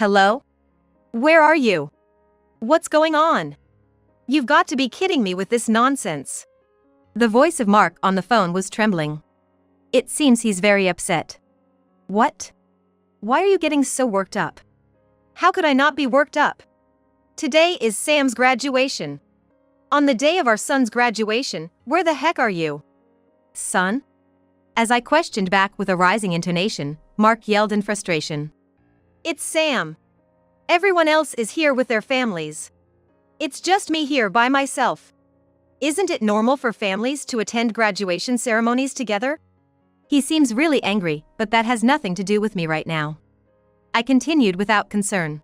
Hello? Where are you? What's going on? You've got to be kidding me with this nonsense. The voice of Mark on the phone was trembling. It seems he's very upset. What? Why are you getting so worked up? How could I not be worked up? Today is Sam's graduation. On the day of our son's graduation, where the heck are you? Son? As I questioned back with a rising intonation, Mark yelled in frustration. It's Sam. Everyone else is here with their families. It's just me here by myself. Isn't it normal for families to attend graduation ceremonies together? He seems really angry, but that has nothing to do with me right now. I continued without concern.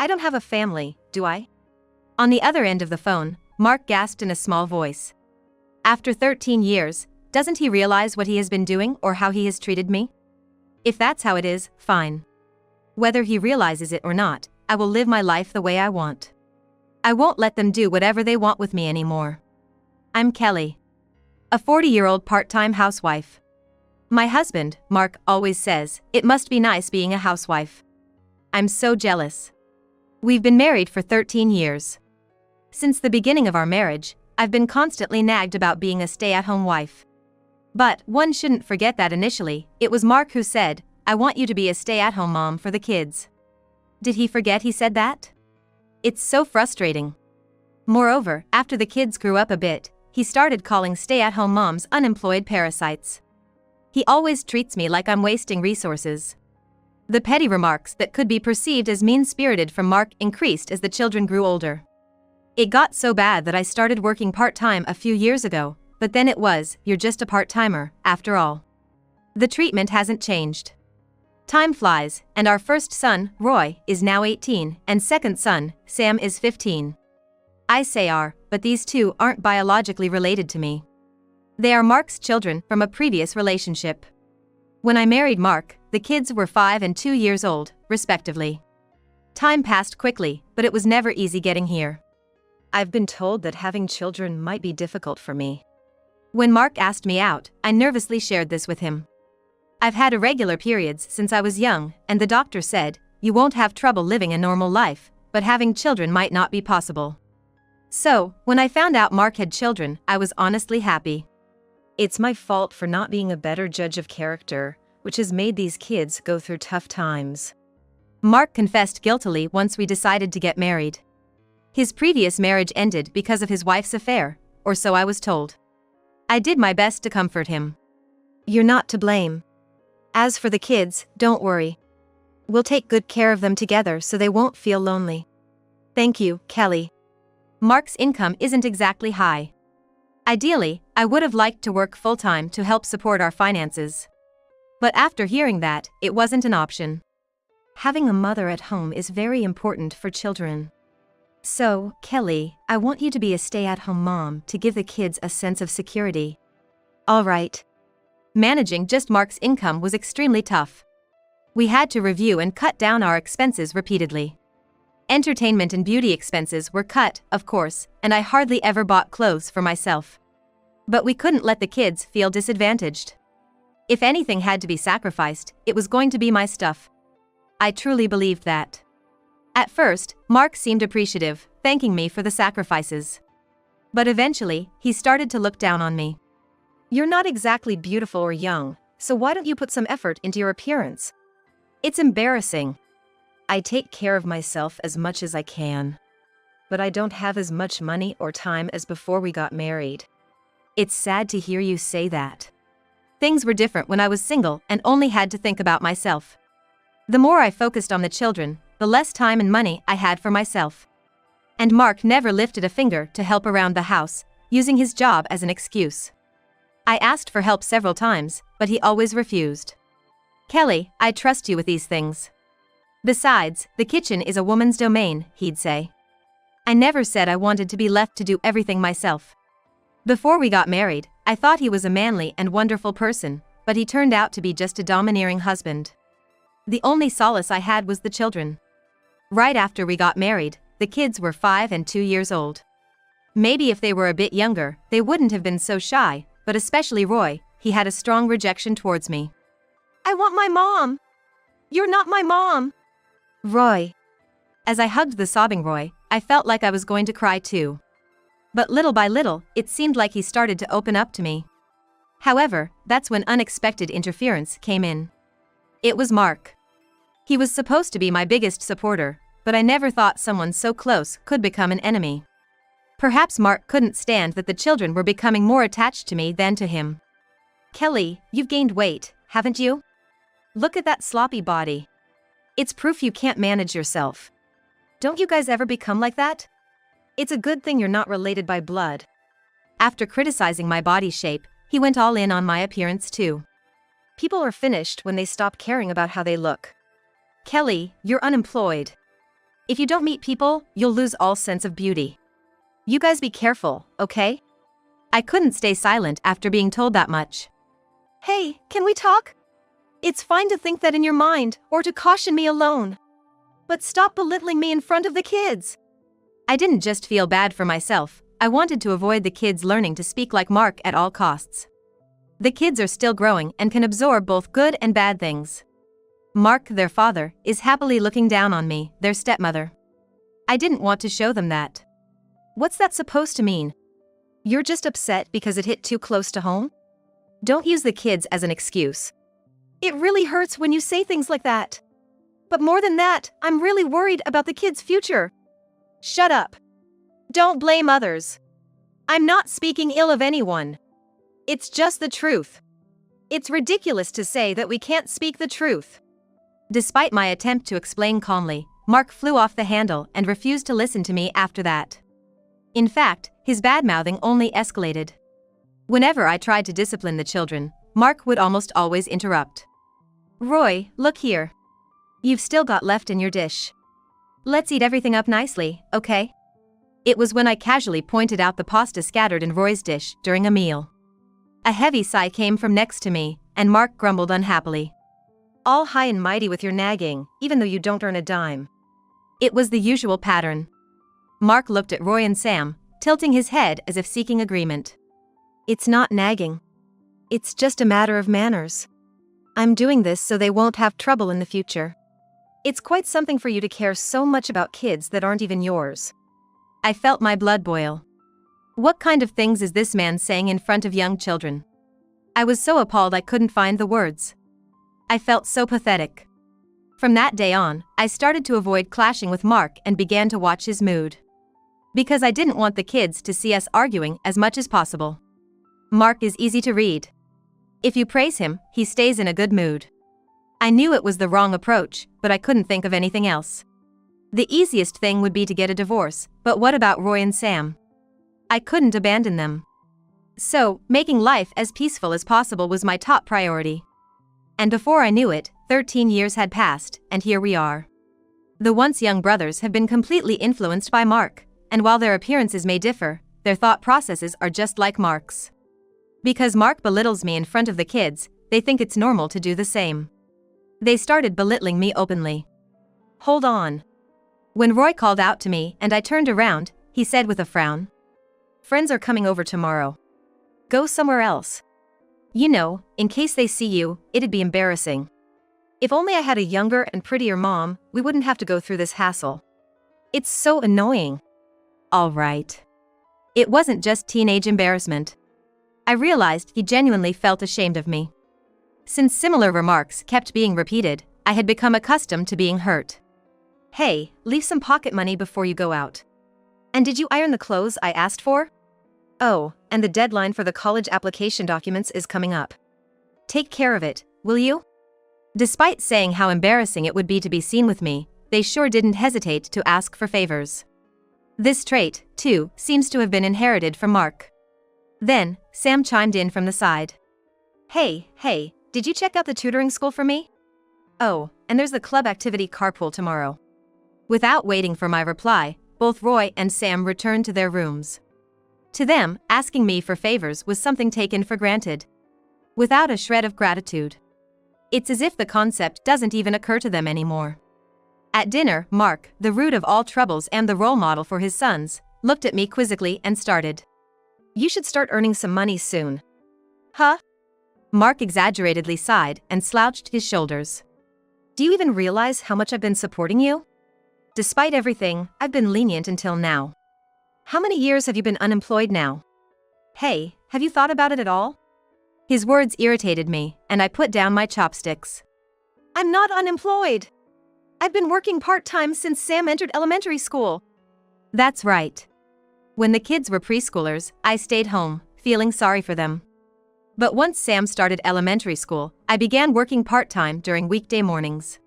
I don't have a family, do I? On the other end of the phone, Mark gasped in a small voice. After 13 years, doesn't he realize what he has been doing or how he has treated me? If that's how it is, fine. Whether he realizes it or not, I will live my life the way I want. I won't let them do whatever they want with me anymore. I'm Kelly. A 40-year-old part-time housewife. My husband, Mark, always says, it must be nice being a housewife. I'm so jealous. We've been married for 13 years. Since the beginning of our marriage, I've been constantly nagged about being a stay-at-home wife. But one shouldn't forget that initially, it was Mark who said, I want you to be a stay-at-home mom for the kids. Did he forget he said that? It's so frustrating. Moreover, after the kids grew up a bit, he started calling stay-at-home moms unemployed parasites. He always treats me like I'm wasting resources. The petty remarks that could be perceived as mean-spirited from Mark increased as the children grew older. It got so bad that I started working part-time a few years ago, but then it was, you're just a part-timer, after all. The treatment hasn't changed. Time flies, and our first son, Roy, is now 18, and second son, Sam, is 15. I say are, but these two aren't biologically related to me. They are Mark's children from a previous relationship. When I married Mark, the kids were 5 and 2 years old, respectively. Time passed quickly, but it was never easy getting here. I've been told that having children might be difficult for me. When Mark asked me out, I nervously shared this with him. I've had irregular periods since I was young, and the doctor said, you won't have trouble living a normal life, but having children might not be possible. So, when I found out Mark had children, I was honestly happy. It's my fault for not being a better judge of character, which has made these kids go through tough times. Mark confessed guiltily once we decided to get married. His previous marriage ended because of his wife's affair, or so I was told. I did my best to comfort him. You're not to blame. As for the kids, don't worry. We'll take good care of them together so they won't feel lonely. Thank you, Kelly. Mark's income isn't exactly high. Ideally, I would have liked to work full-time to help support our finances. But after hearing that, it wasn't an option. Having a mother at home is very important for children. So, Kelly, I want you to be a stay-at-home mom to give the kids a sense of security. All right. Managing just Mark's income was extremely tough. We had to review and cut down our expenses repeatedly. Entertainment and beauty expenses were cut, of course, and I hardly ever bought clothes for myself. But we couldn't let the kids feel disadvantaged. If anything had to be sacrificed, it was going to be my stuff. I truly believed that. At first, Mark seemed appreciative, thanking me for the sacrifices. But eventually, he started to look down on me. You're not exactly beautiful or young, so why don't you put some effort into your appearance? It's embarrassing. I take care of myself as much as I can. But I don't have as much money or time as before we got married. It's sad to hear you say that. Things were different when I was single and only had to think about myself. The more I focused on the children, the less time and money I had for myself. And Mark never lifted a finger to help around the house, using his job as an excuse. I asked for help several times, but he always refused. Kelly, I trust you with these things. Besides, the kitchen is a woman's domain, he'd say. I never said I wanted to be left to do everything myself. Before we got married, I thought he was a manly and wonderful person, but he turned out to be just a domineering husband. The only solace I had was the children. Right after we got married, the kids were 5 and 2 years old. Maybe if they were a bit younger, they wouldn't have been so shy, but especially Roy, he had a strong rejection towards me. I want my mom. You're not my mom. Roy. As I hugged the sobbing Roy, I felt like I was going to cry too. But little by little, it seemed like he started to open up to me. However, that's when unexpected interference came in. It was Mark. He was supposed to be my biggest supporter, but I never thought someone so close could become an enemy. Perhaps Mark couldn't stand that the children were becoming more attached to me than to him. Kelly, you've gained weight, haven't you? Look at that sloppy body. It's proof you can't manage yourself. Don't you guys ever become like that? It's a good thing you're not related by blood. After criticizing my body shape, he went all in on my appearance too. People are finished when they stop caring about how they look. Kelly, you're unemployed. If you don't meet people, you'll lose all sense of beauty. You guys be careful, okay? I couldn't stay silent after being told that much. Hey, can we talk? It's fine to think that in your mind, or to caution me alone. But stop belittling me in front of the kids. I didn't just feel bad for myself, I wanted to avoid the kids learning to speak like Mark at all costs. The kids are still growing and can absorb both good and bad things. Mark, their father, is happily looking down on me, their stepmother. I didn't want to show them that. What's that supposed to mean? You're just upset because it hit too close to home? Don't use the kids as an excuse. It really hurts when you say things like that. But more than that, I'm really worried about the kids' future. Shut up. Don't blame others. I'm not speaking ill of anyone. It's just the truth. It's ridiculous to say that we can't speak the truth. Despite my attempt to explain calmly, Mark flew off the handle and refused to listen to me after that. In fact, his bad-mouthing only escalated. Whenever I tried to discipline the children, Mark would almost always interrupt. Roy, look here. You've still got left in your dish. Let's eat everything up nicely, okay? It was when I casually pointed out the pasta scattered in Roy's dish during a meal. A heavy sigh came from next to me, and Mark grumbled unhappily. All high and mighty with your nagging, even though you don't earn a dime. It was the usual pattern. Mark looked at Roy and Sam, tilting his head as if seeking agreement. It's not nagging. It's just a matter of manners. I'm doing this so they won't have trouble in the future. It's quite something for you to care so much about kids that aren't even yours. I felt my blood boil. What kind of things is this man saying in front of young children? I was so appalled I couldn't find the words. I felt so pathetic. From that day on, I started to avoid clashing with Mark and began to watch his mood. Because I didn't want the kids to see us arguing as much as possible. Mark is easy to read. If you praise him, he stays in a good mood. I knew it was the wrong approach, but I couldn't think of anything else. The easiest thing would be to get a divorce, but what about Roy and Sam? I couldn't abandon them. So, making life as peaceful as possible was my top priority. And before I knew it, 13 years had passed, and here we are. The once young brothers have been completely influenced by Mark, and while their appearances may differ, their thought processes are just like Mark's. Because Mark belittles me in front of the kids, they think it's normal to do the same. They started belittling me openly. Hold on. When Roy called out to me and I turned around, he said with a frown. Friends are coming over tomorrow. Go somewhere else. You know, in case they see you, it'd be embarrassing. If only I had a younger and prettier mom, we wouldn't have to go through this hassle. It's so annoying. All right. It wasn't just teenage embarrassment. I realized he genuinely felt ashamed of me. Since similar remarks kept being repeated, I had become accustomed to being hurt. Hey, leave some pocket money before you go out. And did you iron the clothes I asked for? Oh, and the deadline for the college application documents is coming up. Take care of it, will you? Despite saying how embarrassing it would be to be seen with me, they sure didn't hesitate to ask for favors. This trait, too, seems to have been inherited from Mark. Then, Sam chimed in from the side. Hey, did you check out the tutoring school for me? Oh, and there's the club activity carpool tomorrow. Without waiting for my reply, both Roy and Sam returned to their rooms. To them, asking me for favors was something taken for granted. Without a shred of gratitude. It's as if the concept doesn't even occur to them anymore. At dinner, Mark, the root of all troubles and the role model for his sons, looked at me quizzically and started. You should start earning some money soon. Huh? Mark exaggeratedly sighed and slouched his shoulders. Do you even realize how much I've been supporting you? Despite everything, I've been lenient until now. How many years have you been unemployed now? Hey, have you thought about it at all? His words irritated me, and I put down my chopsticks. I'm not unemployed. I've been working part-time since Sam entered elementary school. That's right. When the kids were preschoolers, I stayed home, feeling sorry for them. But once Sam started elementary school, I began working part-time during weekday mornings.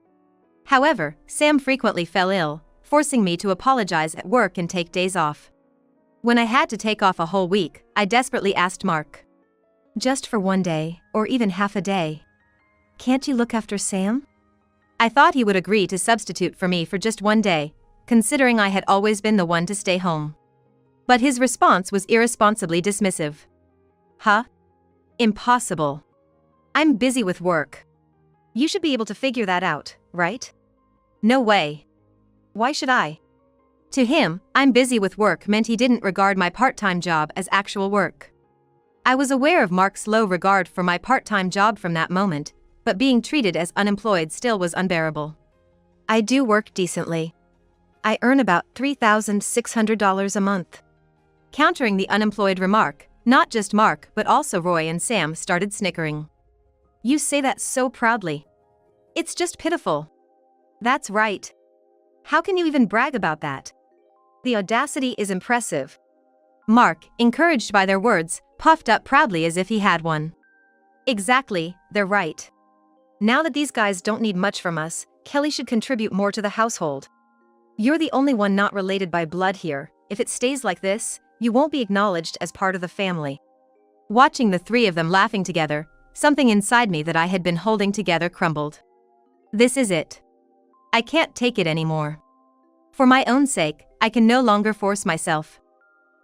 However, Sam frequently fell ill, forcing me to apologize at work and take days off. When I had to take off a whole week, I desperately asked Mark. Just for one day, or even half a day. Can't you look after Sam? I thought he would agree to substitute for me for just one day, considering I had always been the one to stay home. But his response was irresponsibly dismissive. Huh? Impossible. I'm busy with work. You should be able to figure that out, right? No way. Why should I? To him, I'm busy with work meant he didn't regard my part-time job as actual work. I was aware of Mark's low regard for my part-time job from that moment, but being treated as unemployed still was unbearable. I do work decently. I earn about $3,600 a month. Countering the unemployed remark, not just Mark but also Roy and Sam started snickering. You say that so proudly. It's just pitiful. That's right. How can you even brag about that? The audacity is impressive. Mark, encouraged by their words, puffed up proudly as if he had one. Exactly, they're right. Now that these guys don't need much from us, Kelly should contribute more to the household. You're the only one not related by blood here. If it stays like this, you won't be acknowledged as part of the family. Watching the three of them laughing together, something inside me that I had been holding together crumbled. This is it. I can't take it anymore. For my own sake, I can no longer force myself.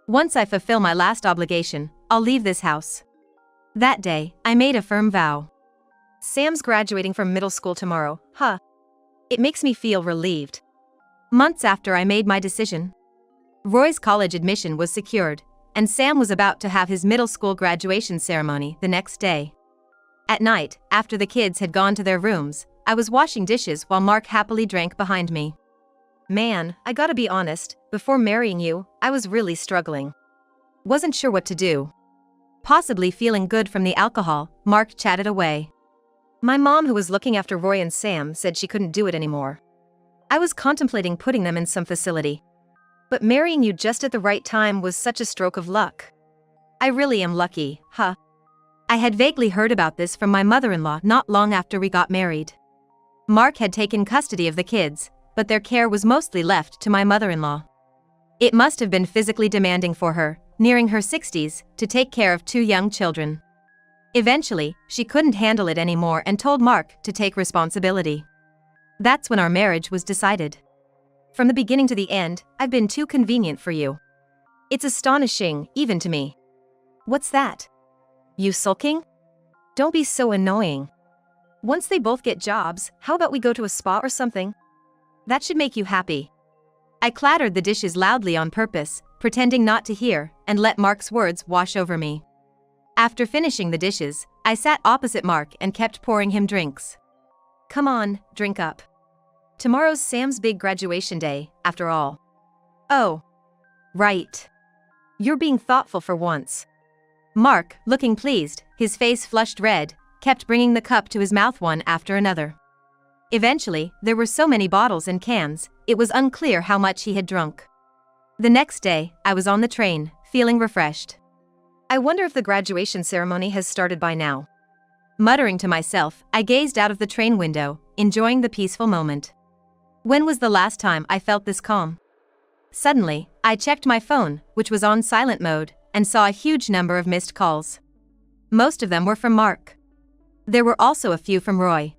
Once I fulfill my last obligation, I'll leave this house. That day, I made a firm vow. Sam's graduating from middle school tomorrow, huh? It makes me feel relieved. Months after I made my decision, Roy's college admission was secured, and Sam was about to have his middle school graduation ceremony the next day. At night, after the kids had gone to their rooms, I was washing dishes while Mark happily drank behind me. Man, I gotta be honest, before marrying you, I was really struggling. Wasn't sure what to do. Possibly feeling good from the alcohol, Mark chatted away. My mom, who was looking after Roy and Sam, said she couldn't do it anymore. I was contemplating putting them in some facility. But marrying you just at the right time was such a stroke of luck. I really am lucky, huh? I had vaguely heard about this from my mother-in-law not long after we got married. Mark had taken custody of the kids, but their care was mostly left to my mother-in-law. It must have been physically demanding for her, nearing her 60s, to take care of two young children. Eventually, she couldn't handle it anymore and told Mark to take responsibility. That's when our marriage was decided. From the beginning to the end, I've been too convenient for you. It's astonishing, even to me. What's that? You sulking? Don't be so annoying. Once they both get jobs, how about we go to a spa or something? That should make you happy. I clattered the dishes loudly on purpose, pretending not to hear, and let Mark's words wash over me. After finishing the dishes, I sat opposite Mark and kept pouring him drinks. Come on, drink up. Tomorrow's Sam's big graduation day, after all. Oh. Right. You're being thoughtful for once. Mark, looking pleased, his face flushed red, kept bringing the cup to his mouth one after another. Eventually, there were so many bottles and cans, it was unclear how much he had drunk. The next day, I was on the train, feeling refreshed. I wonder if the graduation ceremony has started by now. Muttering to myself, I gazed out of the train window, enjoying the peaceful moment. When was the last time I felt this calm? Suddenly, I checked my phone, which was on silent mode, and saw a huge number of missed calls. Most of them were from Mark. There were also a few from Roy.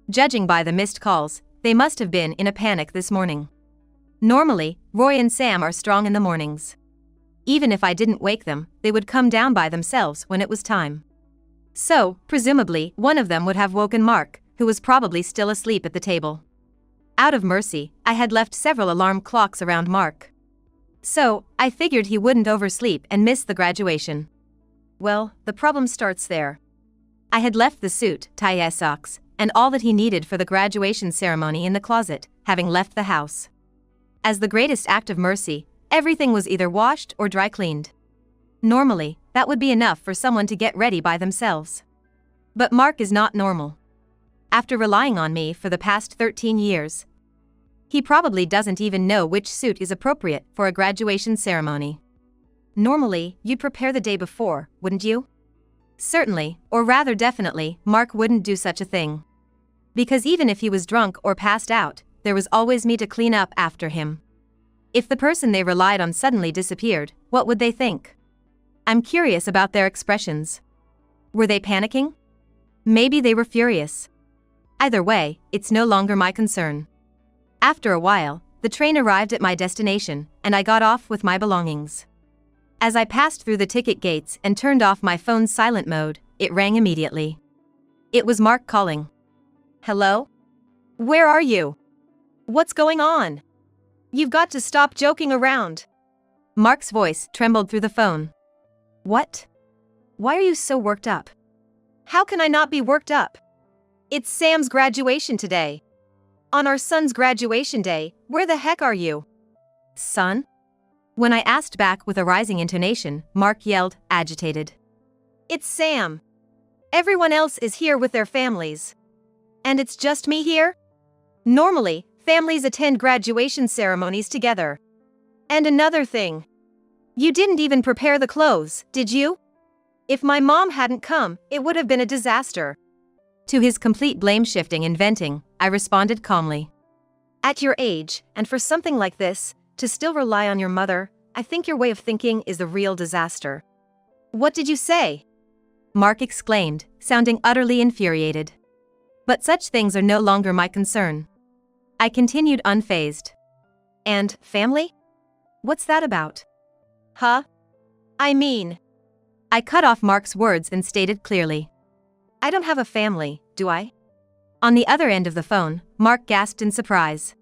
Judging by the missed calls, they must have been in a panic this morning. Normally, Roy and Sam are strong in the mornings. Even if I didn't wake them, they would come down by themselves when it was time. So, presumably, one of them would have woken Mark, who was probably still asleep at the table. Out of mercy, I had left several alarm clocks around Mark. So, I figured he wouldn't oversleep and miss the graduation. Well, the problem starts there. I had left the suit, tie, socks, and all that he needed for the graduation ceremony in the closet, having left the house. As the greatest act of mercy, everything was either washed or dry cleaned. Normally, that would be enough for someone to get ready by themselves. But Mark is not normal. After relying on me for the past 13 years, he probably doesn't even know which suit is appropriate for a graduation ceremony. Normally, you'd prepare the day before, wouldn't you? Certainly, or rather definitely, Mark wouldn't do such a thing. Because even if he was drunk or passed out, there was always me to clean up after him. If the person they relied on suddenly disappeared, what would they think? I'm curious about their expressions. Were they panicking? Maybe they were furious. Either way, it's no longer my concern. After a while, the train arrived at my destination, and I got off with my belongings. As I passed through the ticket gates and turned off my phone's silent mode, it rang immediately. It was Mark calling. Hello? Where are you? What's going on? You've got to stop joking around. Mark's voice trembled through the phone. What? Why are you so worked up? How can I not be worked up? It's Sam's graduation today. On our son's graduation day, where the heck are you? Son? When I asked back with a rising intonation, Mark yelled, agitated. It's Sam. Everyone else is here with their families. And it's just me here? Normally, families attend graduation ceremonies together. And another thing. You didn't even prepare the clothes, did you? If my mom hadn't come, it would have been a disaster. To his complete blame-shifting and venting, I responded calmly. At your age, and for something like this, to still rely on your mother, I think your way of thinking is the real disaster. What did you say? Mark exclaimed, sounding utterly infuriated. But such things are no longer my concern. I continued unfazed. And, family? What's that about? Huh? I mean... I cut off Mark's words and stated clearly. I don't have a family, do I? On the other end of the phone, Mark gasped in surprise.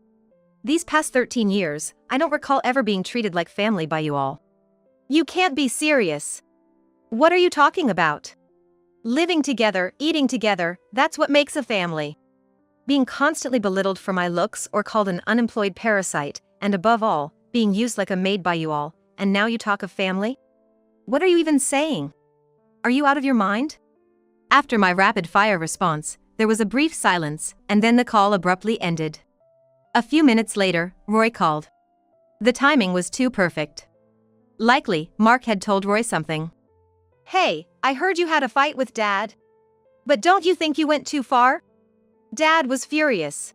These past 13 years, I don't recall ever being treated like family by you all. You can't be serious. What are you talking about? Living together, eating together, that's what makes a family. Being constantly belittled for my looks or called an unemployed parasite, and above all, being used like a maid by you all, and now you talk of family? What are you even saying? Are you out of your mind? After my rapid-fire response, there was a brief silence, and then the call abruptly ended. A few minutes later, Roy called. The timing was too perfect. Likely, Mark had told Roy something. Hey, I heard you had a fight with Dad. But don't you think you went too far? Dad was furious.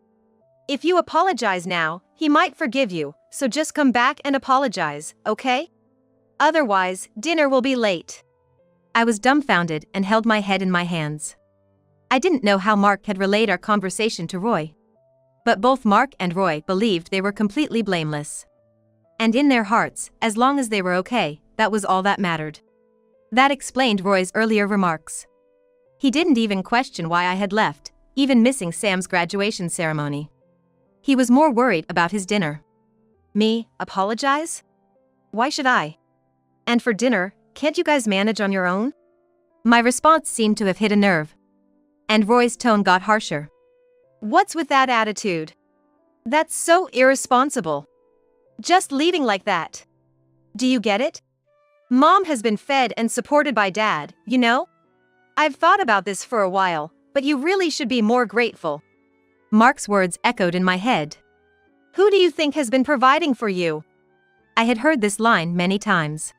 If you apologize now, he might forgive you, so just come back and apologize, okay? Otherwise, dinner will be late. I was dumbfounded and held my head in my hands. I didn't know how Mark had relayed our conversation to Roy. But both Mark and Roy believed they were completely blameless. And in their hearts, as long as they were okay, that was all that mattered. That explained Roy's earlier remarks. He didn't even question why I had left, even missing Sam's graduation ceremony. He was more worried about his dinner. Me, apologize? Why should I? And for dinner, can't you guys manage on your own? My response seemed to have hit a nerve. And Roy's tone got harsher. What's with that attitude? That's so irresponsible. Just leaving like that. Do you get it? Mom has been fed and supported by Dad, you know? I've thought about this for a while, but you really should be more grateful. Mark's words echoed in my head. Who do you think has been providing for you? I had heard this line many times.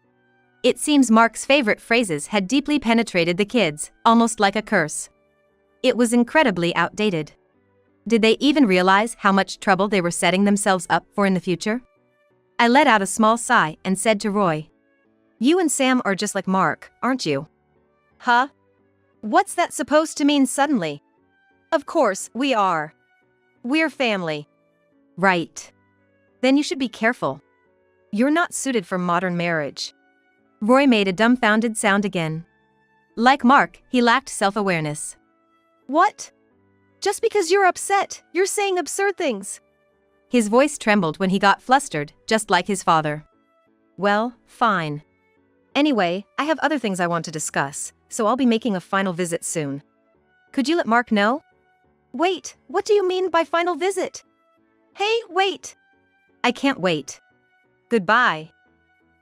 It seems Mark's favorite phrases had deeply penetrated the kids, almost like a curse. It was incredibly outdated. Did they even realize how much trouble they were setting themselves up for in the future? I let out a small sigh and said to Roy, You and Sam are just like Mark, aren't you? Huh? What's that supposed to mean suddenly? Of course, we are. We're family. Right. Then you should be careful. You're not suited for modern marriage. Roy made a dumbfounded sound again. Like Mark, he lacked self-awareness. What? Just because you're upset, you're saying absurd things. His voice trembled when he got flustered, just like his father. Well, fine. Anyway, I have other things I want to discuss, so I'll be making a final visit soon. Could you let Mark know? Wait, what do you mean by final visit? Hey, wait! I can't wait. Goodbye.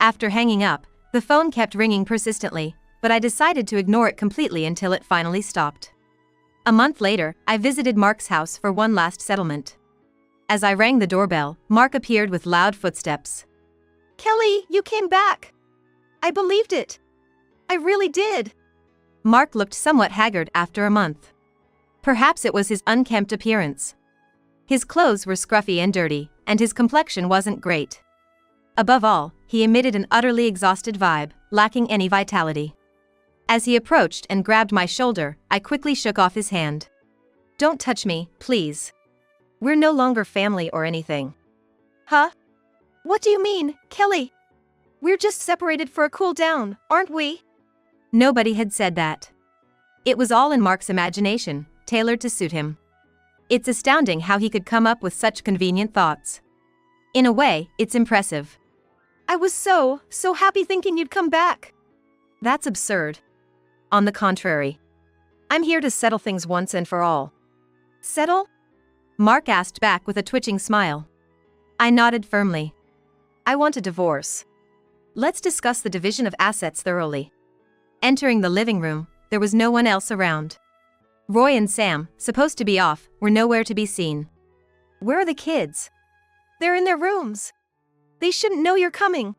After hanging up, the phone kept ringing persistently, but I decided to ignore it completely until it finally stopped. A month later, I visited Mark's house for one last settlement. As I rang the doorbell, Mark appeared with loud footsteps. Kelly, you came back! I believed it. I really did. Mark looked somewhat haggard after a month. Perhaps it was his unkempt appearance. His clothes were scruffy and dirty, and his complexion wasn't great. Above all, he emitted an utterly exhausted vibe, lacking any vitality. As he approached and grabbed my shoulder, I quickly shook off his hand. Don't touch me, please. We're no longer family or anything. Huh? What do you mean, Kelly? We're just separated for a cool down, aren't we? Nobody had said that. It was all in Mark's imagination, tailored to suit him. It's astounding how he could come up with such convenient thoughts. In a way, it's impressive. I was so happy thinking you'd come back. That's absurd. On the contrary. I'm here to settle things once and for all. Settle? Mark asked back with a twitching smile. I nodded firmly. I want a divorce. Let's discuss the division of assets thoroughly. Entering the living room, there was no one else around. Roy and Sam, supposed to be off, were nowhere to be seen. Where are the kids? They're in their rooms. They shouldn't know you're coming.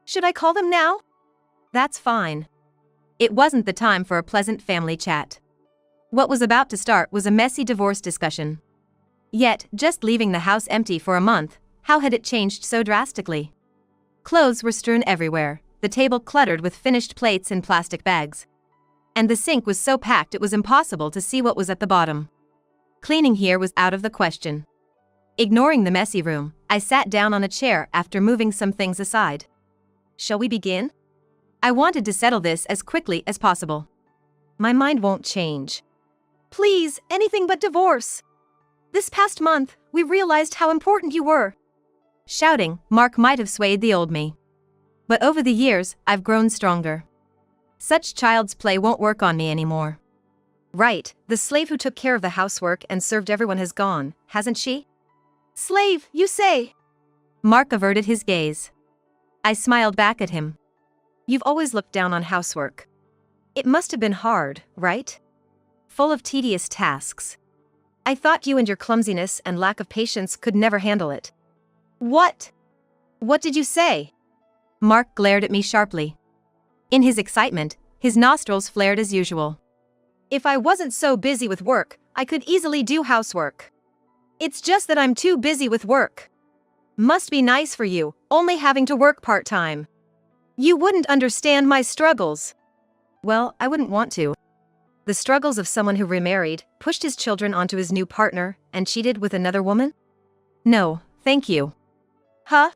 Should I call them now? That's fine. It wasn't the time for a pleasant family chat. What was about to start was a messy divorce discussion. Yet, just leaving the house empty for a month, how had it changed so drastically? Clothes were strewn everywhere, the table cluttered with finished plates and plastic bags. And the sink was so packed it was impossible to see what was at the bottom. Cleaning here was out of the question. Ignoring the messy room, I sat down on a chair after moving some things aside. Shall we begin? I wanted to settle this as quickly as possible. My mind won't change. Please, anything but divorce. This past month, we realized how important you were. Shouting, Mark might have swayed the old me. But over the years, I've grown stronger. Such child's play won't work on me anymore. Right, the slave who took care of the housework and served everyone has gone, hasn't she? Slave, you say? Mark averted his gaze. I smiled back at him. You've always looked down on housework. It must have been hard, right? Full of tedious tasks. I thought you and your clumsiness and lack of patience could never handle it. What? What did you say? Mark glared at me sharply. In his excitement, his nostrils flared as usual. If I wasn't so busy with work, I could easily do housework. It's just that I'm too busy with work. Must be nice for you, only having to work part-time. You wouldn't understand my struggles. Well, I wouldn't want to. The struggles of someone who remarried, pushed his children onto his new partner, and cheated with another woman? No, thank you. Huh?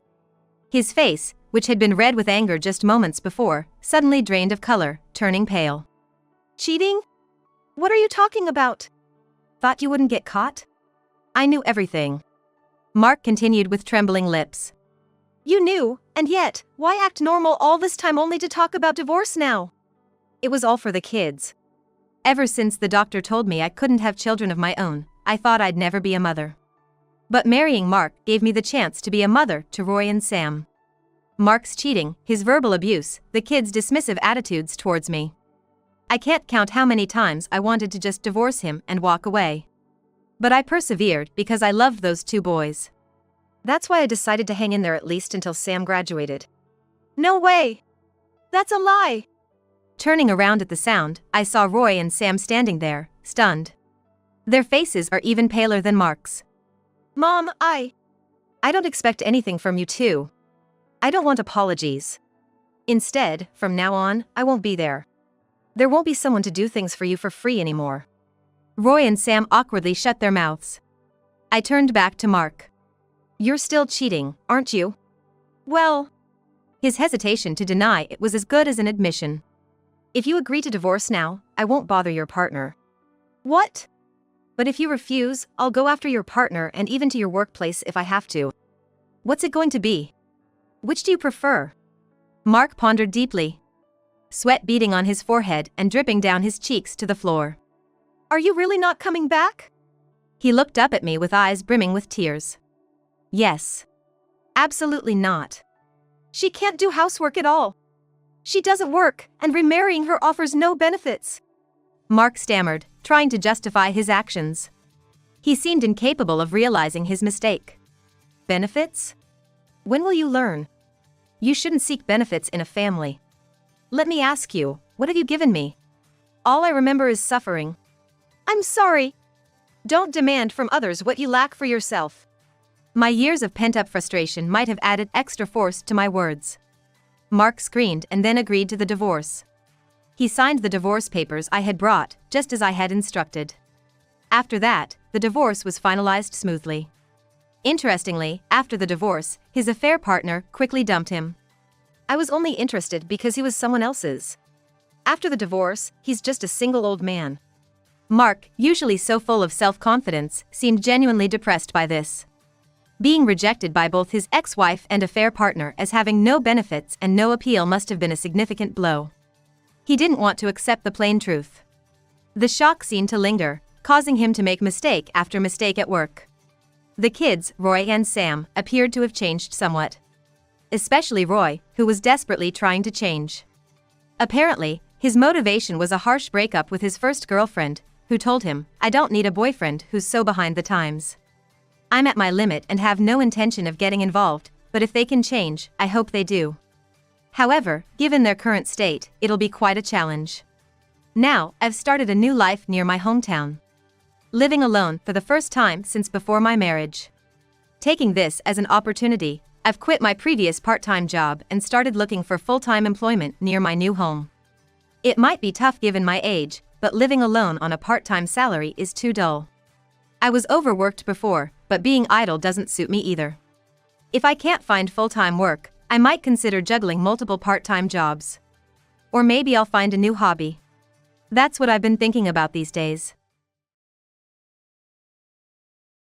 His face, which had been red with anger just moments before, suddenly drained of color, turning pale. Cheating? What are you talking about? Thought you wouldn't get caught? I knew everything. Mark continued with trembling lips. You knew, and yet, why act normal all this time only to talk about divorce now? It was all for the kids. Ever since the doctor told me I couldn't have children of my own, I thought I'd never be a mother. But marrying Mark gave me the chance to be a mother to Roy and Sam. Mark's cheating, his verbal abuse, the kids' dismissive attitudes towards me. I can't count how many times I wanted to just divorce him and walk away. But I persevered because I loved those two boys. That's why I decided to hang in there at least until Sam graduated. No way! That's a lie! Turning around at the sound, I saw Roy and Sam standing there, stunned. Their faces are even paler than Mark's. Mom, I don't expect anything from you too. I don't want apologies. Instead, from now on, I won't be there. There won't be someone to do things for you for free anymore. Roy and Sam awkwardly shut their mouths. I turned back to Mark. You're still cheating, aren't you? Well, his hesitation to deny it was as good as an admission. If you agree to divorce now, I won't bother your partner. What? But if you refuse, I'll go after your partner and even to your workplace if I have to. What's it going to be? Which do you prefer? Mark pondered deeply. Sweat beading on his forehead and dripping down his cheeks to the floor. Are you really not coming back? He looked up at me with eyes brimming with tears. Yes. Absolutely not. She can't do housework at all. She doesn't work, and remarrying her offers no benefits. Mark stammered, trying to justify his actions. He seemed incapable of realizing his mistake. Benefits? When will you learn? You shouldn't seek benefits in a family. Let me ask you, what have you given me? All I remember is suffering. I'm sorry. Don't demand from others what you lack for yourself. My years of pent-up frustration might have added extra force to my words. Mark screamed and then agreed to the divorce. He signed the divorce papers I had brought, just as I had instructed. After that, the divorce was finalized smoothly. Interestingly, after the divorce, his affair partner quickly dumped him. I was only interested because he was someone else's. After the divorce, he's just a single old man. Mark, usually so full of self-confidence, seemed genuinely depressed by this. Being rejected by both his ex-wife and affair partner as having no benefits and no appeal must have been a significant blow. He didn't want to accept the plain truth. The shock seemed to linger, causing him to make mistake after mistake at work. The kids, Roy and Sam, appeared to have changed somewhat. Especially Roy, who was desperately trying to change. Apparently, his motivation was a harsh breakup with his first girlfriend, who told him, "I don't need a boyfriend who's so behind the times. I'm at my limit and have no intention of getting involved, but if they can change, I hope they do." However, given their current state, it'll be quite a challenge. Now, I've started a new life near my hometown. Living alone for the first time since before my marriage. Taking this as an opportunity, I've quit my previous part-time job and started looking for full-time employment near my new home. It might be tough given my age, but living alone on a part-time salary is too dull. I was overworked before, but being idle doesn't suit me either. If I can't find full-time work, I might consider juggling multiple part-time jobs. Or maybe I'll find a new hobby. That's what I've been thinking about these days.